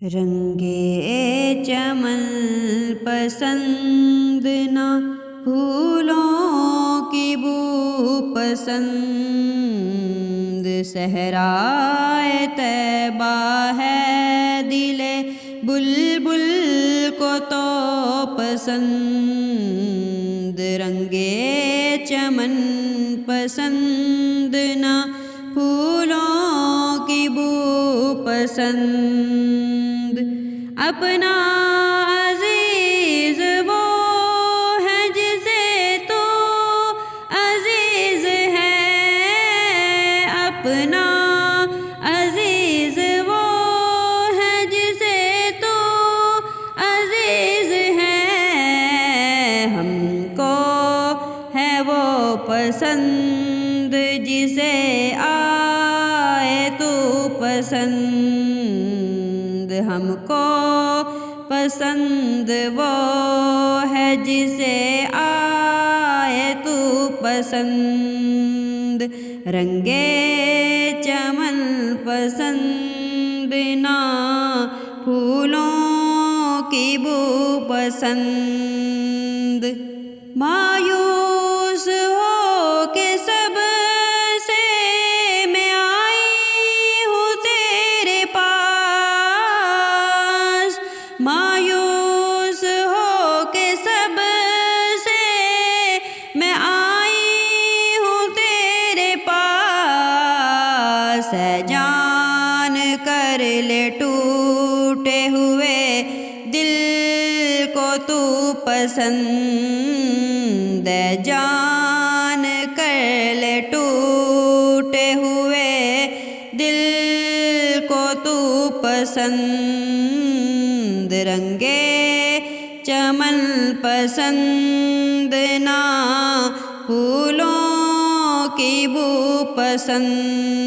رنگے چمن پسند نہ پھولوں کی بو پسند، صحرائے طیبہ ہے دل بلبل کو تو پسند، رنگے چمن پسند نہ پھولوں کی بو پسند، اپنا عزیز وہ ہے جسے تو عزیز ہے، اپنا عزیز وہ ہے جسے تو عزیز ہے، ہم کو ہے وہ پسند جسے آئے تو پسند، ہم کو پسند وہ ہے جسے آئے تو پسند، رنگے چمن پسند نہ پھولوں کی بو پسند، مایوس ہو کے سب سے میں آئی ہوں تیرے پاس، مایوس ہو کے سب سے میں آئی ہوں تیرے پاس، اے جان کر لے ٹوٹے ہوئے دل کو تو پسند، اے جان کر لے ٹوٹے ہوئے دل کو تو پسند، رنگے چمن پسند نہ پھولوں کی بو پسند۔